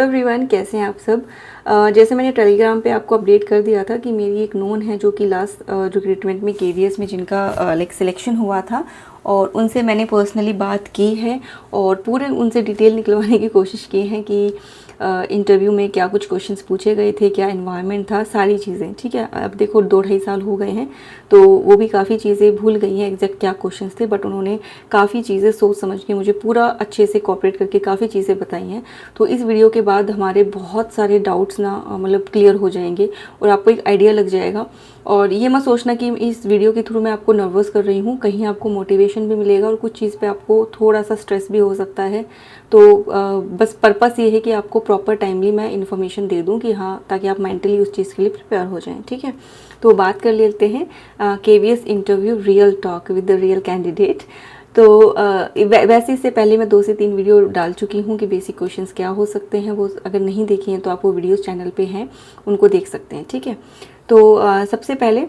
Everyone, कैसे हैं आप सब। जैसे मैंने टेलीग्राम पे आपको अपडेट कर दिया था कि मेरी एक नोन है जो कि लास्ट जो रिक्रूटमेंट में केवीएस में जिनका सिलेक्शन हुआ था, और उनसे मैंने पर्सनली बात की है और पूरे उनसे डिटेल निकलवाने की कोशिश की है कि इंटरव्यू में क्या कुछ क्वेश्चंस पूछे गए थे, क्या एनवायरनमेंट था, सारी चीज़ें। ठीक है, अब देखो 2-2.5 साल हो गए हैं तो वो भी काफ़ी चीज़ें भूल गई हैं एग्जैक्ट क्या क्वेश्चंस थे, बट उन्होंने काफ़ी चीज़ें सोच समझ के मुझे पूरा अच्छे से कोऑपरेट करके काफ़ी चीज़ें बताई हैं। तो इस वीडियो के बाद हमारे बहुत सारे डाउट्स ना मतलब क्लियर हो जाएंगे और आपको एक आइडिया लग जाएगा। और ये मत सोचना कि इस वीडियो के थ्रू मैं आपको नर्वस कर रही हूँ, कहीं आपको मोटिवेशन भी मिलेगा और कुछ चीज़ पे आपको थोड़ा सा स्ट्रेस भी हो सकता है। तो बस पर्पस ये है कि आपको प्रॉपर टाइमली मैं इन्फॉर्मेशन दे दूँ कि हाँ, ताकि आप मेंटली उस चीज़ के लिए प्रिपेयर हो जाएं। ठीक है, तो बात कर लेते हैं KVS interview real talk with the real candidate. तो वैसे इससे पहले मैं 2 से 3 वीडियो डाल चुकी हूँ कि बेसिक क्वेश्चंस क्या हो सकते हैं। वो अगर नहीं देखी हैं तो आप वो वीडियोस चैनल पे हैं, उनको देख सकते हैं। ठीक है, तो सबसे पहले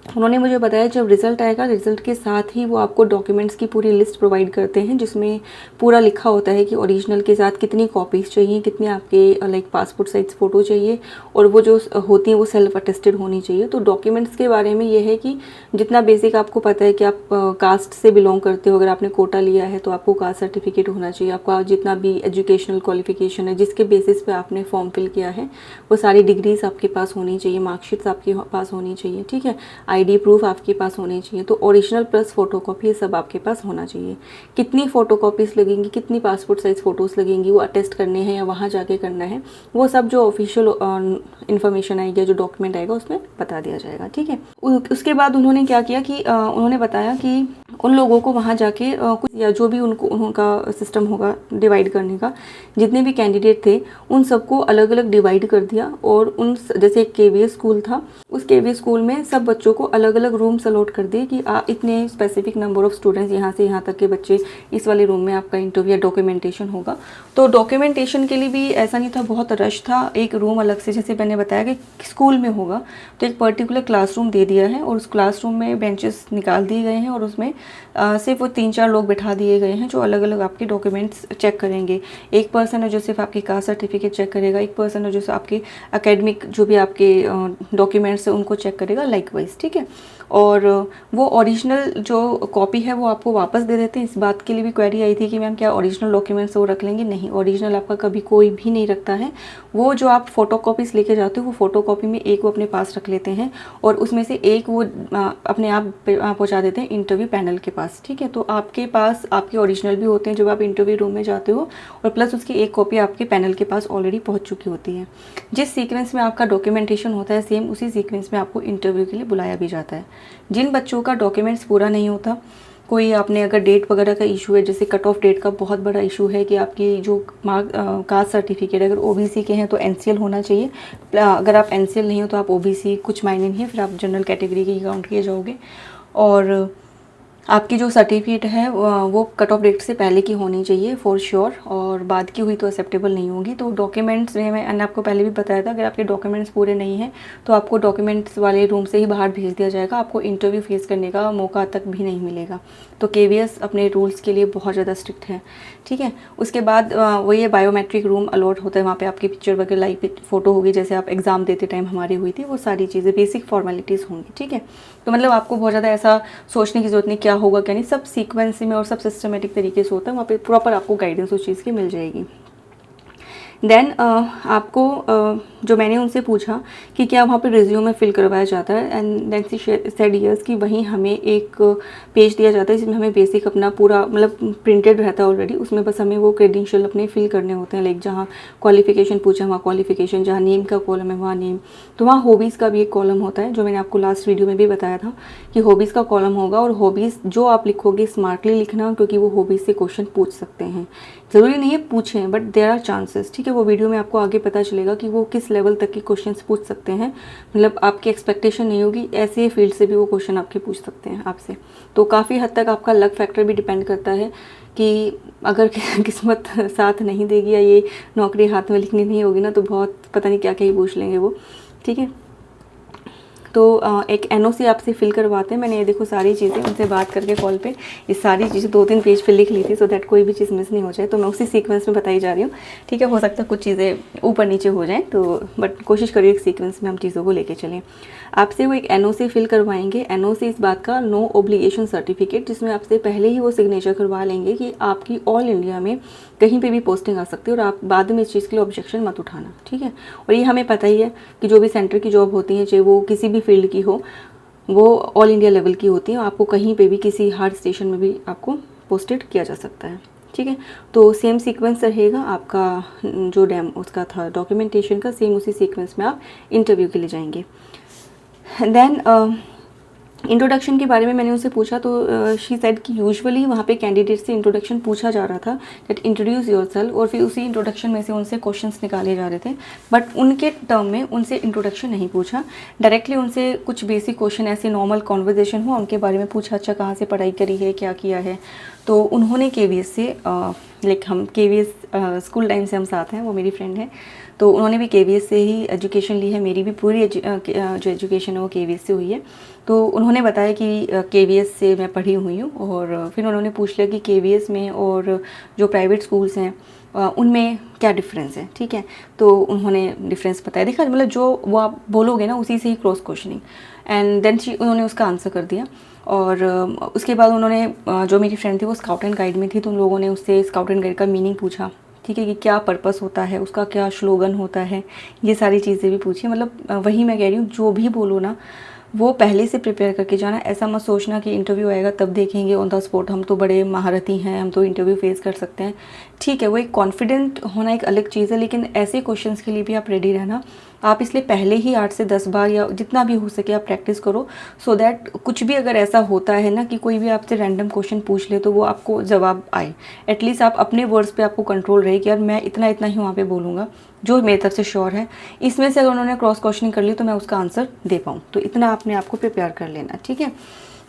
उन्होंने मुझे बताया जब रिज़ल्ट आएगा, रिज़ल्ट के साथ ही वो आपको डॉक्यूमेंट्स की पूरी लिस्ट प्रोवाइड करते हैं जिसमें पूरा लिखा होता है कि ओरिजिनल के साथ कितनी कॉपीज़ चाहिए, कितने आपके लाइक पासपोर्ट साइज फ़ोटो चाहिए, और वो जो होती हैं वो सेल्फ अटेस्टेड होनी चाहिए। तो डॉक्यूमेंट्स के बारे में ये है कि जितना बेसिक आपको पता है कि आप कास्ट से बिलोंग करते हो, अगर आपने कोटा लिया है तो आपको कास्ट सर्टिफिकेट होना चाहिए, आपका जितना भी एजुकेशनल क्वालिफिकेशन है जिसके बेसिस पे आपने फॉर्म फिल किया है वो सारी डिग्रीज आपके पास होनी चाहिए, मार्कशीट्स आपके पास होनी चाहिए। ठीक है, आईडी प्रूफ आपके पास होने चाहिए, तो ओरिजिनल प्लस फोटोकॉपी ये सब आपके पास होना चाहिए। कितनी फ़ोटोकॉपीज़ लगेंगी, कितनी पासपोर्ट साइज़ फ़ोटोज़ लगेंगी, वो अटेस्ट करने हैं या वहाँ जाके करना है, वो सब जो ऑफिशियल इन्फॉर्मेशन आएगी या जो डॉक्यूमेंट आएगा उसमें बता दिया जाएगा। ठीक है, उसके बाद उन्होंने क्या किया कि उन्होंने बताया कि उन लोगों को वहाँ जाके कुछ या जो भी उनका सिस्टम होगा डिवाइड करने का, जितने भी कैंडिडेट थे उन सबको अलग अलग डिवाइड कर दिया। और उन जैसे एक केवीएस स्कूल था, उस केवीएस स्कूल में सब बच्चों को अलग अलग रूम्स अलॉट कर दिए कि इतने स्पेसिफिक नंबर ऑफ स्टूडेंट्स यहाँ से यहाँ तक के बच्चे इस वाले रूम में आपका इंटरव्यू या डॉक्यूमेंटेशन होगा। तो डॉक्यूमेंटेशन के लिए भी ऐसा नहीं था, बहुत रश था। एक रूम अलग से, जैसे मैंने बताया कि स्कूल में होगा, तो एक पर्टिकुलर क्लासरूम दे दिया है और उस क्लासरूम में बेंचेस निकाल दिए गए हैं और उसमें सिर्फ वो 3-4 लोग बैठा दिए गए हैं जो अलग अलग आपके डॉक्यूमेंट्स चेक करेंगे। एक पर्सन है जो सिर्फ आपकी कास्ट सर्टिफिकेट चेक करेगा, एक पर्सन है जो आपके एकेडमिक जो भी आपके डॉक्यूमेंट्स है उनको चेक करेगा लाइकवाइज। ठीक है, और वो ओरिजिनल जो कॉपी है वो आपको वापस दे देते हैं। इस बात के लिए भी क्वेरी आई थी कि मैम क्या ओरिजिनल डॉक्यूमेंट्स वो रख लेंगे? नहीं, ओरिजिनल आपका कभी कोई भी नहीं रखता है। वो जो आप फोटोकॉपीज़ लेके जाते हो वो फोटोकॉपी में एक वो अपने पास रख लेते हैं और उसमें से एक वो अपने आप पहुंचा देते हैं इंटरव्यू पैनल के पास। ठीक है, तो आपके पास आपके ओरिजिनल भी होते हैं जब आप इंटरव्यू रूम में जाते हो, और प्लस उसकी एक कॉपी आपके पैनल के पास ऑलरेडी पहुँच चुकी होती है। जिस सीक्वेंस में आपका डॉक्यूमेंटेशन होता है सेम उसी सीक्वेंस में आपको इंटरव्यू के लिए बुलाया भी जाता है। जिन बच्चों का डॉक्यूमेंट्स पूरा नहीं होता, कोई आपने अगर डेट वगैरह का इशू है, जैसे कट ऑफ डेट का बहुत बड़ा इशू है कि आपकी जो कास्ट सर्टिफिकेट अगर ओबीसी के हैं तो एनसीएल होना चाहिए, अगर आप एनसीएल नहीं हो तो आप ओबीसी कुछ मायने नहीं है, फिर आप जनरल कैटेगरी के काउंट किए जाओगे। और आपकी जो सर्टिफिकेट है वो कट ऑफ डेट से पहले की होनी चाहिए फॉर श्योर, और बाद की हुई तो एक्सेप्टेबल नहीं होगी। तो डॉक्यूमेंट्स में मैंने आपको पहले भी बताया था, अगर आपके डॉक्यूमेंट्स पूरे नहीं हैं तो आपको डॉक्यूमेंट्स वाले रूम से ही बाहर भेज दिया जाएगा, आपको इंटरव्यू फेस करने का मौका तक भी नहीं मिलेगा। तो केवीएस अपने रूल्स के लिए बहुत ज़्यादा स्ट्रिक्ट है। ठीक है, उसके बाद वो ये बायोमेट्रिक रूम अलॉट होता है, वहाँ पे आपकी पिक्चर वगैरह लाइव फ़ोटो होगी जैसे आप एग्ज़ाम देते टाइम हमारी हुई थी, वो सारी चीज़ें बेसिक फॉर्मेलिटीज़ होंगी। ठीक है, तो मतलब आपको बहुत ज़्यादा ऐसा सोचने की ज़रूरत नहीं क्या होगा क्या नहीं, सब सीक्वेंस में और सब सिस्टमेटिक तरीके से होता है। वहाँ पे प्रॉपर आपको गाइडेंस उस चीज़ की मिल जाएगी। देन आपको जो मैंने उनसे पूछा कि क्या वहाँ पे रिज्यूमे फिल करवाया जाता है, and then she said yes कि वहीं हमें एक पेज दिया जाता है जिसमें हमें बेसिक अपना पूरा मतलब प्रिंटेड रहता है ऑलरेडी, उसमें बस हमें वो क्रेडेंशियल अपने फिल करने होते हैं। लाइक जहाँ क्वालिफिकेशन पूछा वहाँ क्वालिफिकेशन, जहाँ नेम का कॉलम है वहाँ नेम। तो वहाँ हॉबीज़ का भी एक कॉलम होता है जो मैंने आपको लास्ट वीडियो में भी बताया था कि हॉबीज़ का कॉलम होगा, और हॉबीज़ जो आप लिखोगे स्मार्टली लिखना, क्योंकि वो हॉबीज़ से क्वेश्चन पूछ सकते हैं। ज़रूरी नहीं है पूछें, बट देयर आर चांसेस। ठीक है, वो वीडियो में आपको आगे पता चलेगा कि वो किस लेवल तक के क्वेश्चंस पूछ सकते हैं। मतलब आपकी एक्सपेक्टेशन नहीं होगी, ऐसे फील्ड से भी वो क्वेश्चन आपके पूछ सकते हैं आपसे। तो काफ़ी हद तक आपका लक फैक्टर भी डिपेंड करता है कि अगर किस्मत साथ नहीं देगी या ये नौकरी हाथ में लिखनी नहीं होगी ना, तो बहुत पता नहीं क्या क्या ही पूछ लेंगे वो। ठीक है, तो एक एनओसी आपसे फिल करवाते हैं। मैंने ये देखो सारी चीज़ें उनसे बात करके कॉल पे ये सारी चीज़ें 2-3 पेज पे लिख ली थी, सो दैट कोई भी चीज़ मिस नहीं हो जाए। तो मैं उसी सीक्वेंस में बताई जा रही हूँ, ठीक है। हो सकता है कुछ चीज़ें ऊपर नीचे हो जाएँ, तो बट कोशिश करिए एक सीक्वेंस में हम चीज़ों को लेके चलें। आपसे वो एक एनओसी फिल करवाएंगे। एनओसी इस बात का नो ऑब्लिगेशन सर्टिफिकेट, जिसमें आपसे पहले ही वो सिग्नेचर करवा लेंगे कि आपकी ऑल इंडिया में कहीं पे भी पोस्टिंग आ सकती है और आप बाद में इस चीज़ के लिए ऑब्जेक्शन मत उठाना, ठीक है। और ये हमें पता ही है कि जो भी सेंटर की जॉब होती है, चाहे वो किसी भी फील्ड की हो, वो ऑल इंडिया लेवल की होती है। आपको कहीं पे भी किसी हार्ड स्टेशन में भी आपको पोस्टेड किया जा सकता है, ठीक है। तो सेम सीक्वेंस रहेगा आपका जो उसका था डॉक्यूमेंटेशन का, सेम उसी सीक्वेंस में आप इंटरव्यू के लिए जाएंगे। देन इंट्रोडक्शन के बारे में मैंने उनसे पूछा, तो शी सेड कि यूजुअली वहाँ पे कैंडिडेट से इंट्रोडक्शन पूछा जा रहा था, दैट इंट्रोड्यूस योरसेल्फ, और फिर उसी इंट्रोडक्शन में से उनसे क्वेश्चंस निकाले जा रहे थे। बट उनके टर्म में उनसे इंट्रोडक्शन नहीं पूछा, डायरेक्टली उनसे कुछ बेसिक क्वेश्चन ऐसे नॉर्मल कॉन्वर्जेसन हुआ, उनके बारे में पूछा, अच्छा कहाँ से पढ़ाई करी है, क्या किया है। तो उन्होंने KVS से लाइक हम KVS स्कूल टाइम से हम साथ हैं, वो मेरी फ्रेंड है, तो उन्होंने भी KVS से ही एजुकेशन ली है। मेरी भी पूरी जो एजुकेशन है वो KVS से हुई है। तो उन्होंने बताया कि KVS से मैं पढ़ी हुई हूँ, और फिर उन्होंने पूछ लिया कि KVS में और जो प्राइवेट स्कूल्स हैं उनमें क्या डिफरेंस है, ठीक है। तो उन्होंने डिफरेंस बताया, देखा मतलब जो वो आप बोलोगे ना उसी से ही क्रॉस क्वेश्चनिंग, एंड देन उन्होंने उसका आंसर कर दिया। और उसके बाद उन्होंने जो मेरी फ्रेंड थी वो स्काउट एंड गाइड में थी, तो उन लोगों ने उससे स्काउट एंड गाइड का मीनिंग पूछा, ठीक है, कि क्या पर्पस होता है, उसका क्या स्लोगन होता है, ये सारी चीज़ें भी पूछी। मतलब वही मैं कह रही हूँ, जो भी बोलो ना वो पहले से प्रिपेयर करके जाना। ऐसा मत सोचना कि इंटरव्यू आएगा तब देखेंगे ऑन द स्पॉट, हम तो बड़े महारथी हैं, हम तो इंटरव्यू फेस कर सकते हैं, ठीक है। वो एक कॉन्फिडेंट होना एक अलग चीज़ है, लेकिन ऐसे क्वेश्चंस के लिए भी आप रेडी रहना। आप इसलिए पहले ही 8 से 10 बार या जितना भी हो सके आप प्रैक्टिस करो, सो दैट कुछ भी अगर ऐसा होता है ना कि कोई भी आपसे रैंडम क्वेश्चन पूछ ले तो वो आपको जवाब आए, एटलीस्ट आप अपने वर्ड्स पे आपको कंट्रोल रहे कि यार मैं इतना इतना ही वहाँ पे बोलूँगा जो मेरी तरफ से श्योर है। इसमें से अगर उन्होंने क्रॉस क्वेश्चनिंग कर ली तो मैं उसका आंसर दे पाऊँ, तो इतना अपने आप को प्रिपेयर कर लेना, ठीक है।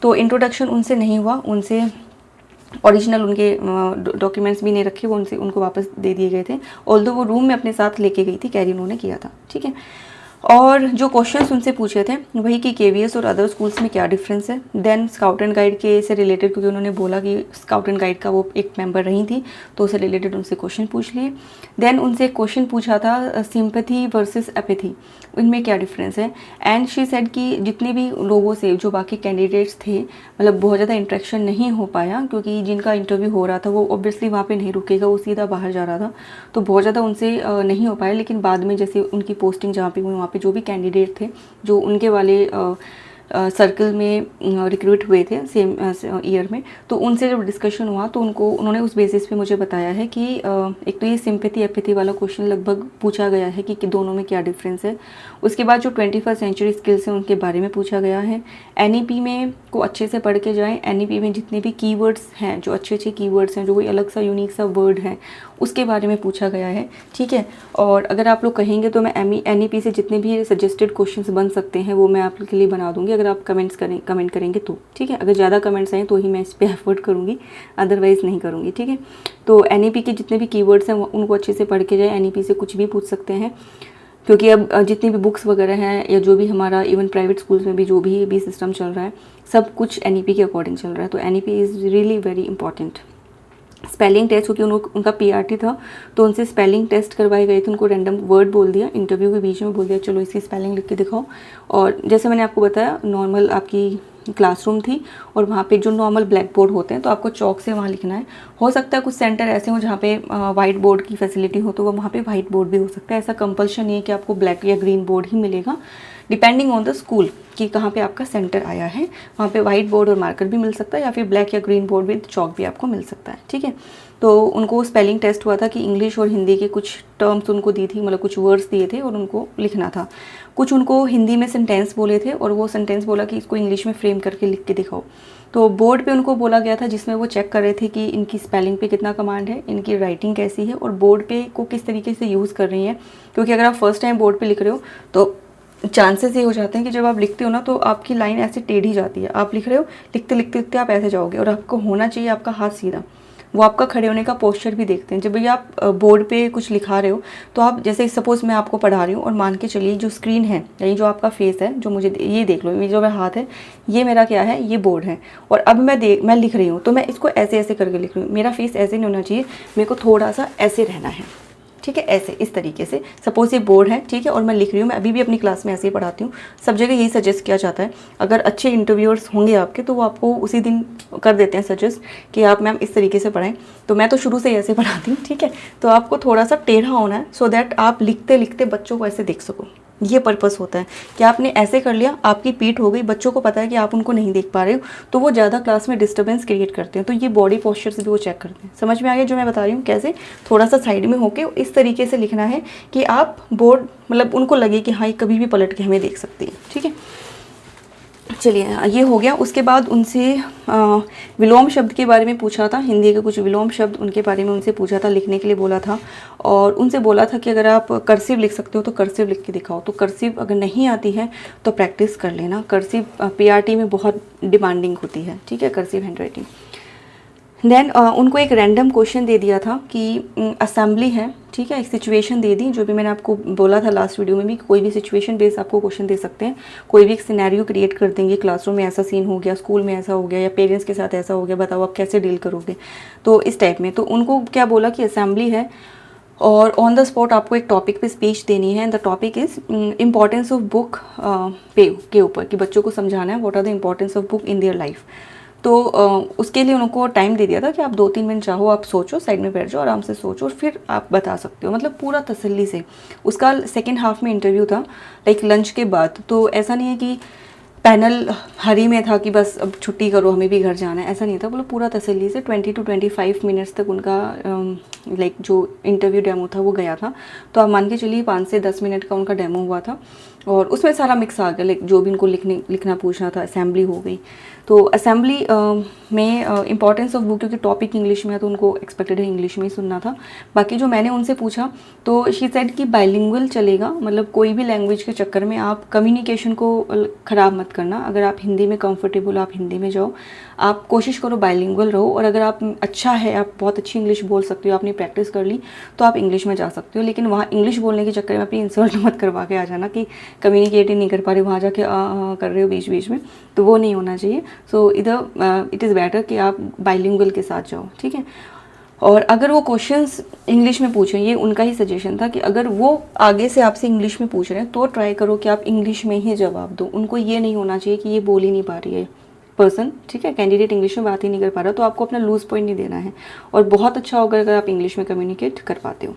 तो इंट्रोडक्शन उनसे नहीं हुआ, उनसे ओरिजिनल उनके डॉक्यूमेंट्स भी नहीं रखे, वो उनको वापस दे दिए गए थे, ऑल्दो वो रूम में अपने साथ लेके गई थी, कैरी उन्होंने किया था, ठीक है। और जो क्वेश्चंस उनसे पूछे थे वही कि KVS और अदर स्कूल्स में क्या डिफरेंस है, देन स्काउट एंड गाइड के से रिलेटेड, क्योंकि उन्होंने बोला कि स्काउट एंड गाइड का वो एक मेंबर रही थी, तो उससे रिलेटेड उनसे क्वेश्चन पूछ लिए। देन उनसे क्वेश्चन पूछा था सिंपैथी वर्सेस एपैथी, इनमें क्या डिफरेंस है। एंड शी सेड कि जितने भी लोगों से जो बाकी कैंडिडेट्स थे, मतलब बहुत ज़्यादा इंटरेक्शन नहीं हो पाया, क्योंकि जिनका इंटरव्यू हो रहा था वो ऑब्वियसली वहाँ पे नहीं रुकेगा, वो सीधा बाहर जा रहा था, तो बहुत ज़्यादा उनसे नहीं हो पाया। लेकिन बाद में जैसे उनकी पोस्टिंग जहाँ पे हुई, वहाँ पे जो भी कैंडिडेट थे जो उनके वाले सर्कल में रिक्रूट हुए थे सेम ईयर में, तो उनसे जब डिस्कशन हुआ तो उन्होंने उस बेसिस पे मुझे बताया है कि एक तो ये सिंपैथी एपैथी वाला क्वेश्चन लगभग पूछा गया है कि दोनों में क्या डिफरेंस है। उसके बाद जो 21st सेंचुरी स्किल्स हैं उनके बारे में पूछा गया है। NEP में को अच्छे से पढ़ के जाएँ, NEP में जितने भी कीवर्ड्स हैं, जो अच्छे अच्छे कीवर्ड्स हैं, जो कोई अलग सा यूनिक सा वर्ड है, उसके बारे में पूछा गया है, ठीक है। और अगर आप लोग कहेंगे तो मैं NEP से जितने भी सजेस्टेड क्वेश्चंस बन सकते हैं वो मैं आपके लिए बना दूंगी, अगर आप कमेंट करेंगे तो, ठीक है। अगर ज़्यादा कमेंट्स आए तो ही मैं इस पर एफर्ट करूँगी, अदरवाइज़ नहीं करूँगी, ठीक है। तो NEP के जितने भी कीवर्ड्स हैं उनको अच्छे से पढ़ के जाए, NEP से कुछ भी पूछ सकते हैं, क्योंकि अब जितनी भी बुक्स वगैरह हैं या जो भी हमारा इवन प्राइवेट स्कूल्स में भी जो भी सिस्टम चल रहा है सब कुछ NEP के अकॉर्डिंग चल रहा है। तो NEP is really very important. Spelling test, क्योंकि उनका PRT था तो उनसे स्पेलिंग टेस्ट करवाए गए थे, उनको रैंडम वर्ड बोल दिया, इंटरव्यू के बीच में बोल दिया चलो इसकी स्पेलिंग लिख के दिखाओ। और जैसे मैंने आपको बताया नॉर्मल आपकी क्लासरूम थी और वहाँ पे जो नॉर्मल ब्लैक बोर्ड होते हैं तो आपको चौक से वहाँ लिखना है। हो सकता है कुछ सेंटर ऐसे हो जहाँ पे वाइट बोर्ड की फैसिलिटी हो तो वो वहाँ पे वाइट बोर्ड भी हो सकता है, ऐसा कंपल्शन नहीं है कि आपको ब्लैक या ग्रीन बोर्ड ही मिलेगा, डिपेंडिंग ऑन द स्कूल कि कहाँ पे आपका सेंटर आया है। वहाँ पे वाइट बोर्ड और मार्कर भी मिल सकता है या फिर ब्लैक या ग्रीन बोर्ड विद चौक भी आपको मिल सकता है, ठीक है। तो उनको स्पेलिंग टेस्ट हुआ था कि इंग्लिश और हिंदी के कुछ टर्म्स उनको दी थी, मतलब कुछ वर्ड्स दिए थे और उनको लिखना था। कुछ उनको हिंदी में सेंटेंस बोले थे और वो सेंटेंस बोला कि इसको इंग्लिश में फ्रेम करके लिख के दिखाओ। तो बोर्ड पे उनको बोला गया था जिसमें वो चेक कर रहे थे कि इनकी स्पेलिंग पे कितना कमांड है, इनकी राइटिंग कैसी है और बोर्ड पे को किस तरीके से यूज़ कर रही हैं। क्योंकि अगर आप फर्स्ट टाइम बोर्ड पे लिख रहे हो तो चांसेस ये हो जाते हैं कि जब आप लिखते हो ना तो आपकी लाइन ऐसे टेढ़ी जाती है, आप लिख रहे हो लिखते लिखते लिखते आप ऐसे जाओगे और आपको होना चाहिए आपका हाथ सीधा, वो आपका खड़े होने का पोस्चर भी देखते हैं। जब भी आप बोर्ड पे कुछ लिखा रहे हो तो आप जैसे सपोज़ मैं आपको पढ़ा रही हूँ और मान के चलिए जो स्क्रीन है यानी जो आपका फेस है, जो मुझे ये देख लो, ये जो मेरा हाथ है ये मेरा क्या है, ये बोर्ड है। और अब मैं लिख रही हूँ तो मैं इसको ऐसे ऐसे करके लिख रही हूँ। मेरा फेस ऐसे नहीं होना चाहिए, मेरे को थोड़ा सा ऐसे रहना है, ठीक है, ऐसे इस तरीके से। सपोज ये बोर्ड है, ठीक है, और मैं लिख रही हूँ। मैं अभी भी अपनी क्लास में ऐसे ही पढ़ाती हूँ, सब जगह यही सजेस्ट किया जाता है। अगर अच्छे इंटरव्यूअर्स होंगे आपके तो वो आपको उसी दिन कर देते हैं सजेस्ट कि आप मैम इस तरीके से पढ़ाएं। तो मैं तो शुरू से ही ऐसे पढ़ाती हूँ, ठीक है। तो आपको थोड़ा सा टेढ़ा होना है सो दैट आप लिखते लिखते बच्चों को ऐसे देख सको। ये पर्पस होता है कि आपने ऐसे कर लिया, आपकी पीठ हो गई, बच्चों को पता है कि आप उनको नहीं देख पा रहे हो, तो वो ज़्यादा क्लास में डिस्टर्बेंस क्रिएट करते हैं। तो ये बॉडी पोस्चर से भी वो चेक करते हैं। समझ में आ गया जो मैं बता रही हूँ? कैसे थोड़ा सा साइड में होके इस तरीके से लिखना है कि आप बोर्ड मतलब उनको लगे कि हाँ ये कभी भी पलट के हमें देख सकती है, ठीक है। चलिए ये हो गया। उसके बाद उनसे विलोम शब्द के बारे में पूछा था, हिंदी के कुछ विलोम शब्द उनके बारे में उनसे पूछा था, लिखने के लिए बोला था। और उनसे बोला था कि अगर आप कर्सिव लिख सकते हो तो कर्सिव लिख के दिखाओ। तो कर्सिव अगर नहीं आती है तो प्रैक्टिस कर लेना। कर्सिव पीआरटी में बहुत डिमांडिंग होती है, ठीक है, कर्सिव हैंडराइटिंग। देन उनको एक रैंडम क्वेश्चन दे दिया था कि असेंबली है, ठीक है, एक सिचुएशन दे दी, जो भी मैंने आपको बोला था लास्ट वीडियो में भी, कोई भी सिचुएशन बेस्ड आपको क्वेश्चन दे सकते हैं। कोई भी एक सिनेरियो क्रिएट कर देंगे, क्लासरूम में ऐसा सीन हो गया, स्कूल में ऐसा हो गया, या पेरेंट्स के साथ ऐसा हो गया, बताओ आप कैसे डील करोगे, तो इस टाइप में। तो उनको क्या बोला कि असेंबली है और ऑन द स्पॉट आपको एक टॉपिक पे स्पीच देनी है। The topic is importance of book पे के ऊपर, कि बच्चों को समझाना है what are the importance of book in their life. तो उसके लिए उनको टाइम दे दिया था कि आप 2-3 मिनट चाहो आप सोचो, साइड में बैठ जाओ, आराम से सोचो और फिर आप बता सकते हो, मतलब पूरा तसल्ली से। उसका सेकेंड हाफ में इंटरव्यू था, लाइक लंच के बाद। तो ऐसा नहीं है कि पैनल हरी में था कि बस अब छुट्टी करो हमें भी घर जाना है, ऐसा नहीं था। बोलो पूरा तसल्ली से 20 to 25 मिनट्स तक उनका लाइक जो इंटरव्यू डेमो था वो गया था। तो आप मान के चलिए 5 से 10 मिनट का उनका डेमो हुआ था और उसमें सारा मिक्स आ गया, लाइक जो भी उनको लिखना पूछना था। असेंबली हो गई, तो असेंबली में इंपॉर्टेंस ऑफ बुक, क्योंकि टॉपिक इंग्लिश में है तो उनको एक्सपेक्टेड है इंग्लिश में ही सुनना था। बाकी जो मैंने उनसे पूछा तो शी सेड कि बाइलिंगुअल चलेगा, मतलब कोई भी लैंग्वेज के चक्कर में आप कम्युनिकेशन को ख़राब मत करना। अगर आप हिंदी में कंफर्टेबल, आप हिंदी में जाओ, आप कोशिश करो बाइलिंगुअल रहो। और अगर आप अच्छा है, आप बहुत अच्छी इंग्लिश बोल सकते हो, आपने प्रैक्टिस कर ली, तो आप इंग्लिश में जा सकते हो। लेकिन वहाँ इंग्लिश बोलने के चक्कर में अपनी इंसल्ट मत करवा के आ जाना कि कम्युनिकेट ही नहीं कर पा रहे, वहाँ जाके कर रहे हो बीच बीच में, तो वो नहीं होना चाहिए। सो इधर इट इज़ बेटर कि आप बाइलिंगुअल के साथ जाओ, ठीक है। और अगर वो क्वेश्चंस इंग्लिश में पूछें, ये उनका ही सजेशन था कि अगर वो आगे से आपसे इंग्लिश में पूछ रहे हैं तो ट्राई करो कि आप इंग्लिश में ही जवाब दो। उनको ये नहीं होना चाहिए कि ये बोल ही नहीं पा रही है पर्सन, ठीक है, कैंडिडेट इंग्लिश में बात ही नहीं कर पा रहा, तो आपको अपना लूज पॉइंट नहीं देना है। और बहुत अच्छा होगा अगर आप इंग्लिश में कम्युनिकेट कर पाते हो।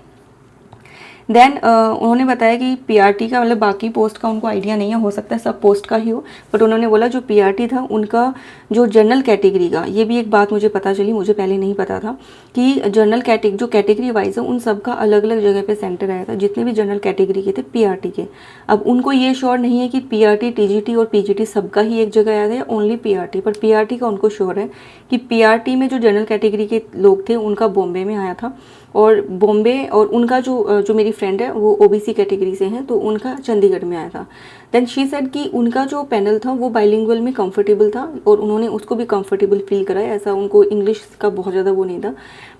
देन उन्होंने बताया कि पीआरटी का, मतलब बाकी पोस्ट का उनको आइडिया नहीं है, हो सकता है सब पोस्ट का ही हो, बट उन्होंने बोला जो पीआरटी था उनका जो जनरल कैटेगरी का, ये भी एक बात मुझे पता चली, मुझे पहले नहीं पता था कि जनरल जो कैटेगरी वाइज है उन सब का अलग अलग जगह पे सेंटर आया था, जितने भी जनरल कैटेगरी के थे पीआरटी के। अब उनको ये श्योर नहीं है कि पीआरटी, टीजीटी और पीजीटी सबका ही एक जगह आया था या ओनली पीआरटी, पर पीआरटी का उनको श्योर है कि पीआरटी में जो जनरल कैटेगरी के लोग थे उनका बॉम्बे में आया था, और बॉम्बे, और उनका जो मेरी फ्रेंड है वो ओबीसी कैटेगरी से हैं तो उनका चंडीगढ़ में आया था। देन शी सेड कि उनका जो पैनल था वो बाइलिंगुअल में कंफर्टेबल था और उन्होंने उसको भी कंफर्टेबल फील कराया, ऐसा उनको इंग्लिश का बहुत ज़्यादा वो नहीं था।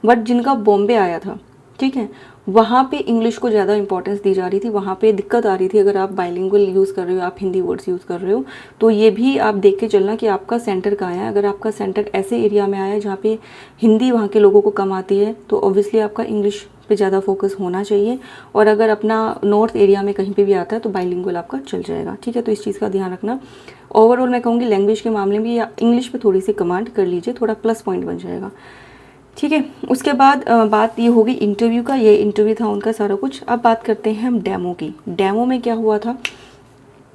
बट जिनका बॉम्बे आया था, ठीक है, वहाँ पे इंग्लिश को ज़्यादा इंपॉर्टेंस दी जा रही थी, वहाँ पे दिक्कत आ रही थी। अगर आप बाइलिंगुअल यूज़ कर रहे हो, आप हिंदी वर्ड्स यूज़ कर रहे हो, तो ये भी आप देख के चलना कि आपका सेंटर कहाँ है। अगर आपका सेंटर ऐसे एरिया में आया है जहाँ पे हिंदी वहाँ के लोगों को कम आती है, तो ऑब्वियसली आपका इंग्लिश पे ज़्यादा फोकस होना चाहिए। और अगर अपना नॉर्थ एरिया में कहीं पे भी आता है तो बाइलिंगुअल आपका चल जाएगा, ठीक है। तो इस चीज़ का ध्यान रखना। ओवरऑल मैं कहूँगी लैंग्वेज के मामले में या इंग्लिश पे थोड़ी सी कमांड कर लीजिए, थोड़ा प्लस पॉइंट बन जाएगा, ठीक है। उसके बाद बात ये होगी इंटरव्यू का, ये इंटरव्यू था उनका सारा कुछ। अब बात करते हैं हम डेमो की। डेमो में क्या हुआ था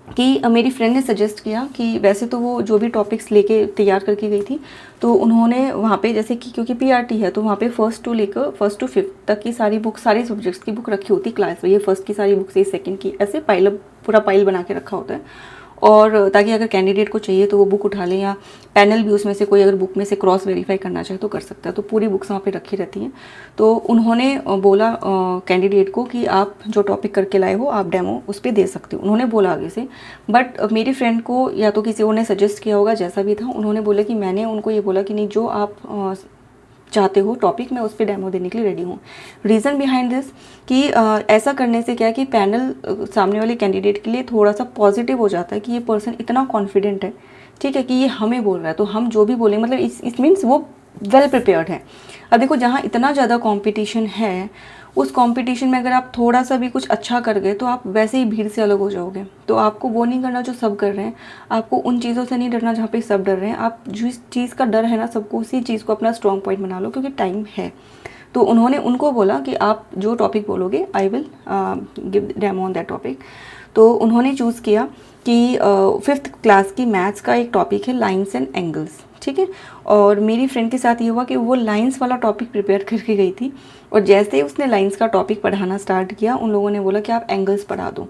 कि मेरी फ्रेंड ने सजेस्ट किया कि वैसे तो वो जो भी टॉपिक्स लेके तैयार करके गई थी, तो उन्होंने वहाँ पे जैसे कि क्योंकि पीआरटी है तो वहाँ पे फर्स्ट टू 5th तक की सारी बुक, सारे सब्जेक्ट्स की बुक रखी होती क्लास में। ये फर्स्ट की सारी बुक्स, ये सेकंड की, ऐसे पूरा पाइल बना के रखा होता है, और ताकि अगर कैंडिडेट को चाहिए तो वो बुक उठा लें, या पैनल भी उसमें से कोई अगर बुक में से क्रॉस वेरीफाई करना चाहे तो कर सकता है। तो पूरी बुक्स वहाँ पे रखी रहती हैं। तो उन्होंने बोला कैंडिडेट को कि आप जो टॉपिक करके लाए हो आप डेमो उस पर दे सकते हो, उन्होंने बोला आगे से। बट मेरी फ्रेंड को या तो किसी और ने सजेस्ट किया होगा, जैसा भी था, उन्होंने बोला कि मैंने उनको ये बोला कि नहीं, जो आप चाहते हो टॉपिक, मैं उस पर डेमो देने के लिए रेडी हूँ। रीज़न बिहाइंड दिस कि ऐसा करने से क्या है कि पैनल सामने वाले कैंडिडेट के लिए थोड़ा सा पॉजिटिव हो जाता है कि ये पर्सन इतना कॉन्फिडेंट है, ठीक है, कि ये हमें बोल रहा है, तो हम जो भी बोलेंगे मतलब इस मीन्स वो वेल प्रिपेयर्ड है। अब देखो जहाँ इतना ज़्यादा कंपटीशन है, उस कंपटीशन में अगर आप थोड़ा सा भी कुछ अच्छा कर गए तो आप वैसे ही भीड़ से अलग हो जाओगे। तो आपको वो नहीं करना जो सब कर रहे हैं, आपको उन चीज़ों से नहीं डरना जहाँ पे सब डर रहे हैं। आप जिस चीज़ का डर है ना सबको, उसी चीज़ को अपना स्ट्रॉन्ग पॉइंट बना लो, क्योंकि टाइम है। तो उन्होंने उनको बोला कि आप जो टॉपिक बोलोगे I will give demo on that topic. तो उन्होंने चूज़ किया कि 5th क्लास की मैथ्स का एक टॉपिक है लाइन्स एंड एंगल्स, ठीक है। और मेरी फ्रेंड के साथ ये हुआ कि वो लाइन्स वाला टॉपिक प्रिपेयर करके गई थी, और जैसे ही उसने लाइन्स का टॉपिक पढ़ाना स्टार्ट किया, उन लोगों ने बोला कि आप एंगल्स पढ़ा दो।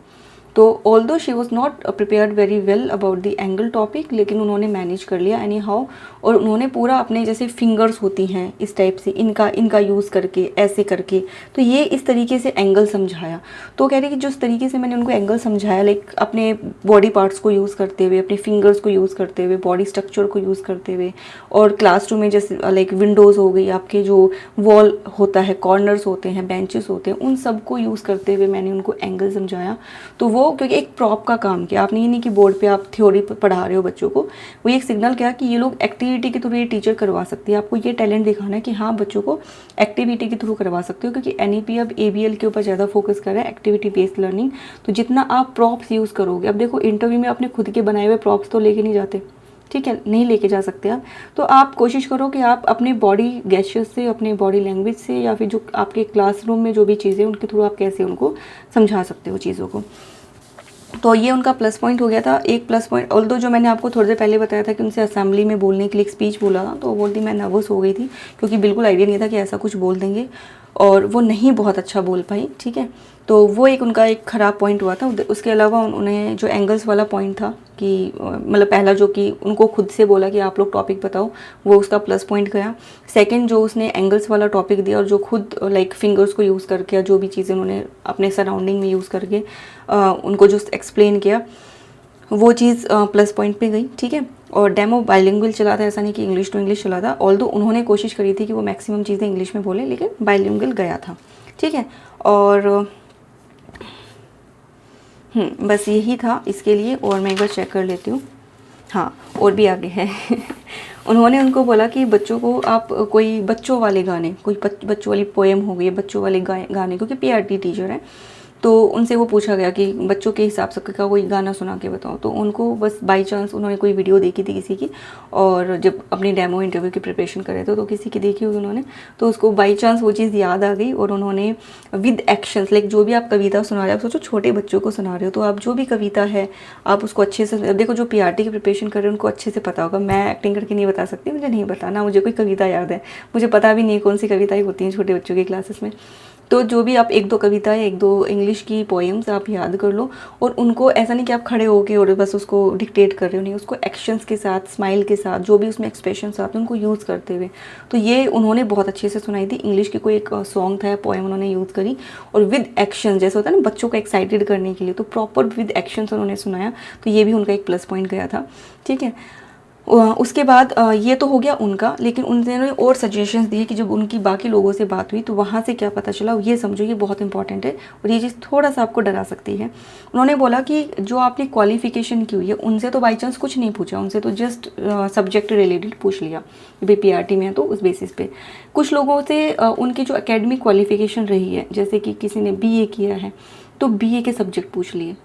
तो although she was not prepared very well about the angle topic, लेकिन उन्होंने मैनेज कर लिया एनी हाउ। और उन्होंने पूरा अपने जैसे फिंगर्स होती हैं इस टाइप से, इनका यूज़ करके ऐसे करके, तो ये इस तरीके से एंगल समझाया। तो कह रही कि जिस तरीके से मैंने उनको एंगल समझाया, लाइक अपने बॉडी पार्ट्स को यूज़ करते हुए, अपने फिंगर्स को यूज़ करते हुए, बॉडी स्ट्रक्चर को यूज़ करते हुए, और क्लासरूम में जैसे लाइक विंडोज़ हो गई, आपके जो वॉल होता है, कॉर्नर्स होते हैं, बेंचेस होते हैं, उन सब को यूज़ करते हुए मैंने उनको एंगल समझाया। तो वो क्योंकि एक प्रॉप का काम किया, आपने ये नहीं कि बोर्ड पे आप थ्योरी पढ़ा रहे हो बच्चों को, वो एक सिग्नल किया कि ये लोग एक्टिविटी के थ्रू ये टीचर करवा सकती है। आपको ये टैलेंट दिखाना है कि हाँ बच्चों को एक्टिविटी के थ्रू करवा सकते हो, क्योंकि NEP अब ABL के ऊपर ज़्यादा फोकस कर रहा है, एक्टिविटी बेस्ड लर्निंग। तो जितना आप प्रॉप्स यूज़ करोगे, अब देखो इंटरव्यू में अपने खुद के बनाए हुए प्रॉप्स तो लेके नहीं जाते, ठीक है, नहीं लेके जा सकते आप। तो आप कोशिश करो कि आप अपने बॉडी गेस्चर्स से, अपने बॉडी लैंग्वेज से, या फिर जो आपके क्लासरूम में जो भी चीज़ें उनके थ्रू आप कैसे उनको समझा सकते हो चीज़ों को। तो ये उनका प्लस पॉइंट हो गया था। एक प्लस पॉइंट ऑल्दो जो मैंने आपको थोड़ी देर पहले बताया था कि उनसे असेंबली में बोलने के लिए एक स्पीच बोला था, तो वो बोलती मैं नर्वस हो गई थी, क्योंकि बिल्कुल आइडिया नहीं था कि ऐसा कुछ बोल देंगे, और वो नहीं बहुत अच्छा बोल पाई, ठीक है। तो वो एक उनका एक ख़राब पॉइंट हुआ था। उसके अलावा उन्हें जो एंगल्स वाला पॉइंट था कि मतलब पहला जो कि उनको खुद से बोला कि आप लोग टॉपिक बताओ, वो उसका प्लस पॉइंट गया। सेकंड जो उसने एंगल्स वाला टॉपिक दिया, और जो खुद लाइक फिंगर्स को यूज़ करके, जो भी चीज़ें उन्होंने अपने सराउंडिंग में यूज़ करके उनको जो एक्सप्लेन किया, वो चीज़ प्लस पॉइंट पे गई, ठीक है। और डेमो बाइलिंगुअल चला था, ऐसा नहीं कि इंग्लिश टू इंग्लिश चला था, ऑल्दो उन्होंने कोशिश करी थी कि वो मैक्सिमम चीज़ें इंग्लिश में बोले, लेकिन बाइलिंगुअल गया था, ठीक है। और बस यही था इसके लिए। और मैं एक बार चेक कर लेती हूँ, हाँ और भी आगे है उन्होंने उनको बोला कि बच्चों को आप कोई बच्चों वाले गाने, कोई बच्चों वाली पोएम हो गई, बच्चों वाले गाने, क्योंकि PRT टीचर है, तो उनसे वो पूछा गया कि बच्चों के हिसाब से का कोई गाना सुना के बताओ। तो उनको बस बाई चांस उन्होंने कोई वीडियो देखी थी किसी की, और जब अपनी डेमो इंटरव्यू की प्रिपरेशन कर रहे थे तो किसी की देखी हुई उन्होंने, तो उसको बाई चांस वो चीज़ याद आ गई, और उन्होंने विद एक्शंस, लाइक जो भी आप कविता सुना रहे हो, आप सोचो छोटे बच्चों को सुना रहे हो, तो आप जो भी कविता है आप उसको अच्छे से देखो। जो PRT की प्रिपरेशन कर रहे हैं उनको अच्छे से पता होगा, मैं एक्टिंग करके नहीं बता सकती, मुझे नहीं पता ना, मुझे कोई कविता याद है, मुझे पता भी नहीं कौन सी कविताएं होती हैं छोटे बच्चों की क्लासेस में। तो जो भी आप 1-2 कविताएं, 1-2 इंग्लिश की पोएम्स आप याद कर लो, और उनको ऐसा नहीं कि आप खड़े होके और बस उसको डिक्टेट कर रहे हो, नहीं, उसको एक्शंस के साथ, स्माइल के साथ, जो भी उसमें एक्सप्रेशंस आते हैं उनको यूज़ करते हुए। तो ये उन्होंने बहुत अच्छे से सुनाई थी। इंग्लिश की कोई एक सॉन्ग था, पोएम उन्होंने यूज़ करी, और विद एक्शन, जैसे होता है ना बच्चों को एक्साइटेड करने के लिए, तो प्रॉपर विद एक्शंस उन्होंने सुनाया, तो ये भी उनका एक प्लस पॉइंट गया था, ठीक है। उसके बाद ये तो हो गया उनका, लेकिन उन्होंने और सजेशंस दिए कि जब उनकी बाकी लोगों से बात हुई तो वहाँ से क्या पता चला, ये समझो, ये बहुत इंपॉर्टेंट है, और ये चीज़ थोड़ा सा आपको डरा सकती है। उन्होंने बोला कि जो आपने क्वालिफिकेशन की हुई है उनसे तो बाई चांस कुछ नहीं पूछा, उनसे तो जस्ट सब्जेक्ट रिलेटेड पूछ लिया, भाई PRT में है तो उस बेसिस पे। कुछ लोगों से उनकी जो एकेडमिक क्वालिफिकेशन रही है, जैसे कि किसी ने BA किया है तो BA के सब्जेक्ट पूछ लिए।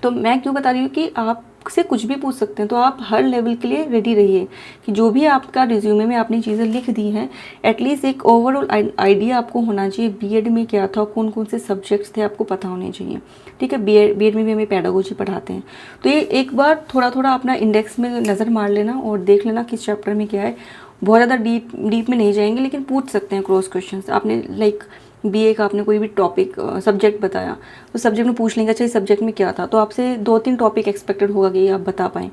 तो मैं क्यों बता रही हूँ कि आप से कुछ भी पूछ सकते हैं, तो आप हर लेवल के लिए रेडी रहिए कि जो भी आपका रिज्यूमे में आपने चीज़ें लिख दी हैं, एटलीस्ट एक ओवरऑल आइडिया आपको होना चाहिए बीएड में क्या था, कौन कौन से सब्जेक्ट्स थे, आपको पता होने चाहिए, ठीक है। बीएड में भी हमें पेडागोजी पढ़ाते हैं, तो ये एक बार थोड़ा थोड़ा अपना इंडेक्स में नज़र मार लेना और देख लेना किस चैप्टर में क्या है। बहुत ज़्यादा डीप में नहीं जाएंगे, लेकिन पूछ सकते हैं क्रॉस क्वेश्चन। आपने लाइक BA का आपने कोई भी टॉपिक सब्जेक्ट बताया, तो सब्जेक्ट में पूछ लेंगे अच्छा इस सब्जेक्ट में क्या था, तो आपसे 2-3 टॉपिक एक्सपेक्टेड होगा कि आप बता पाएँ।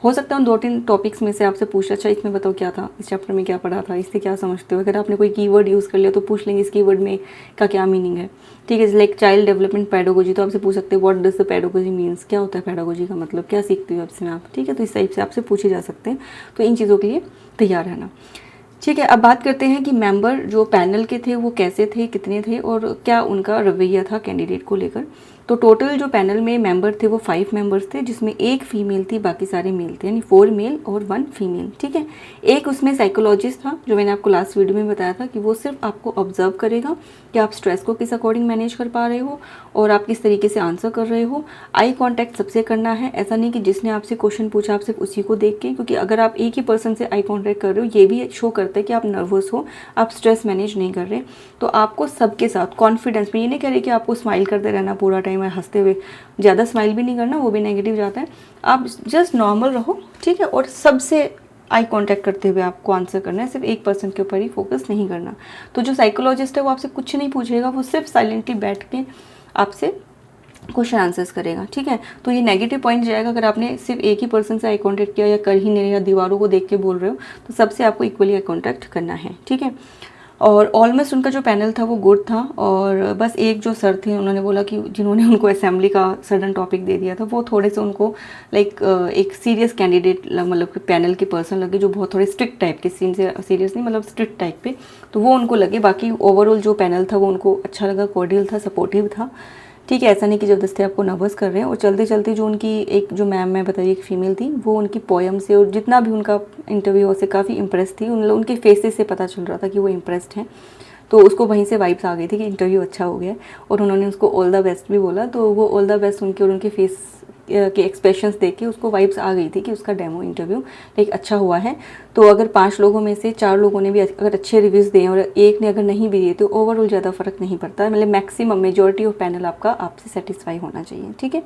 हो सकता है उन 2-3 टॉपिक्स में से आपसे पूछ अच्छा इसमें बताओ क्या था, इस चैप्टर में क्या पढ़ा था, इससे क्या समझते हो। अगर आपने कोई कीवर्ड यूज़ कर लिया तो पूछ लेंगे इस कीवर्ड में का क्या मीनिंग है, ठीक है। लाइक चाइल्ड डेवलपमेंट पेडागोजी, तो आपसे पूछ सकते हैं what does the pedagogy means, क्या होता है पेडागोजी का मतलब, क्या सीखते हो इसमें आप, ठीक है। तो इस टाइप से आपसे पूछे जा सकते हैं, तो इन चीज़ों के लिए तैयार रहना। ठीक है, अब बात करते हैं कि मेंबर जो पैनल के थे वो कैसे थे, कितने थे और क्या उनका रवैया था कैंडिडेट को लेकर। तो टोटल जो पैनल में मेंबर थे वो 5 मेंबर्स थे, जिसमें एक फीमेल थी, बाकी सारे मेल थे, यानी 4 मेल और 1 फीमेल। ठीक है, एक उसमें साइकोलॉजिस्ट था, जो मैंने आपको लास्ट वीडियो में बताया था कि वो सिर्फ आपको ऑब्जर्व करेगा कि आप स्ट्रेस को किस अकॉर्डिंग मैनेज कर पा रहे हो और आप किस तरीके से आंसर कर रहे हो। आई कॉन्टैक्ट सबसे करना है, ऐसा नहीं कि जिसने आपसे क्वेश्चन पूछा आप सिर्फ उसी को देख के, क्योंकि अगर आप एक ही पर्सन से आई कॉन्टैक्ट कर रहे हो ये भी शो करता है कि आप नर्वस हो, आप स्ट्रेस मैनेज नहीं कर रहे। तो आपको सबके साथ कॉन्फिडेंस में, ये नहीं कह रही कि आपको स्माइल करते रहना पूरा टाइम हंसते हुए, ज़्यादा स्माइल भी नहीं करना, वो भी नेगेटिव जाता है। आप जस्ट नॉर्मल रहो, ठीक है, और सबसे आई कांटेक्ट करते हुए आपको आंसर करना है, सिर्फ एक पर्सन के ऊपर ही फोकस नहीं करना। तो जो साइकोलॉजिस्ट है वो आपसे कुछ नहीं पूछेगा, वो सिर्फ साइलेंटली बैठ के आपसे क्वेश्चन आंसर्स करेगा। ठीक है, तो ये नेगेटिव पॉइंट जाएगा अगर आपने सिर्फ एक ही पर्सन से आई कांटेक्ट किया या कर ही नहीं, या दीवारों को देख के बोल रहे हो, तो सबसे आपको इक्वली आई कांटेक्ट करना है। ठीक है, और ऑलमोस्ट उनका जो पैनल था वो गुड था, और बस एक जो सर थे उन्होंने बोला कि जिन्होंने उनको असेंबली का सडन टॉपिक दे दिया था वो थोड़े से उनको लाइक एक सीरियस कैंडिडेट मतलब पैनल के पर्सन लगे, जो बहुत थोड़े स्ट्रिक्ट टाइप के, सीन से सीरियस नहीं मतलब स्ट्रिक्ट टाइप पे, तो वो उनको लगे। बाकी ओवरऑल जो पैनल था वो उनको अच्छा लगा, कॉर्डियल था, सपोर्टिव था। ठीक है, ऐसा नहीं कि जबरदस्ती आपको नर्वस कर रहे हैं। और चलते चलते जो उनकी एक जो मैम मैं बताइए एक फीमेल थी, वो उनकी पोएम से और जितना भी उनका इंटरव्यू से काफ़ी इंप्रेस थी, उनके फेसेस से पता चल रहा था कि वो इम्प्रेस्ड हैं। तो उसको वहीं से वाइब्स आ गई थी कि इंटरव्यू अच्छा हो गया, और उन्होंने उसको ऑल द बेस्ट भी बोला। तो वो ऑल द बेस्ट उनके और उनके फेस के एक्सप्रेशंस देख के उसको वाइब्स आ गई थी कि उसका डेमो इंटरव्यू लाइक अच्छा हुआ है। तो अगर 5 लोगों में से 4 लोगों ने भी अगर अच्छे रिव्यूज़ दिए और एक ने अगर नहीं भी दिए, तो ओवरऑल ज़्यादा फ़र्क नहीं पड़ता, मतलब मैक्सिमम मेजॉरिटी ऑफ पैनल आपका आपसे सेटिस्फाई होना चाहिए। ठीक है,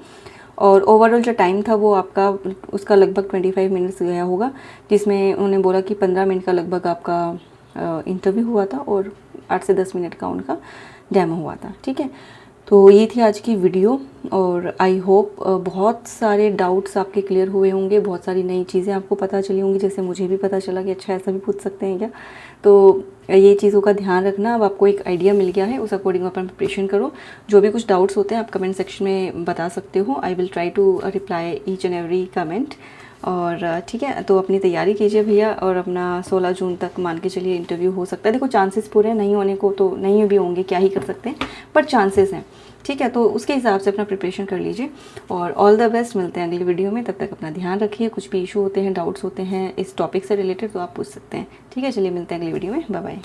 और ओवरऑल जो टाइम था वो आपका उसका लगभग 25 मिनट्स गया होगा, जिसमें उन्होंने बोला कि 15 मिनट का लगभग आपका इंटरव्यू हुआ था और 8 से 10 मिनट का उनका डेमो हुआ था। ठीक है, तो ये थी आज की वीडियो, और आई होप बहुत सारे डाउट्स आपके क्लियर हुए होंगे, बहुत सारी नई चीज़ें आपको पता चली होंगी, जैसे मुझे भी पता चला कि अच्छा ऐसा भी पूछ सकते हैं क्या। तो ये चीज़ों का ध्यान रखना। अब आपको एक आइडिया मिल गया है, उस अकॉर्डिंग अपना प्रिपरेशन करो। जो भी कुछ डाउट्स होते हैं आप कमेंट सेक्शन में बता सकते हो, I will try to reply each and every comment. और ठीक है, तो अपनी तैयारी कीजिए भैया, और अपना 16 जून तक मान के चलिए इंटरव्यू हो सकता है। देखो चांसेस पूरे नहीं होने को तो नहीं भी होंगे, क्या ही कर सकते हैं, पर चांसेस हैं। ठीक है, तो उसके हिसाब से अपना प्रिपरेशन कर लीजिए, और ऑल द बेस्ट। मिलते हैं अगली वीडियो में, तब तक अपना ध्यान रखिए। कुछ भी इशू होते हैं, डाउट्स होते हैं इस टॉपिक से रिलेटेड, तो आप पूछ सकते हैं। ठीक है, चलिए मिलते हैं अगली वीडियो में, बाय बाय।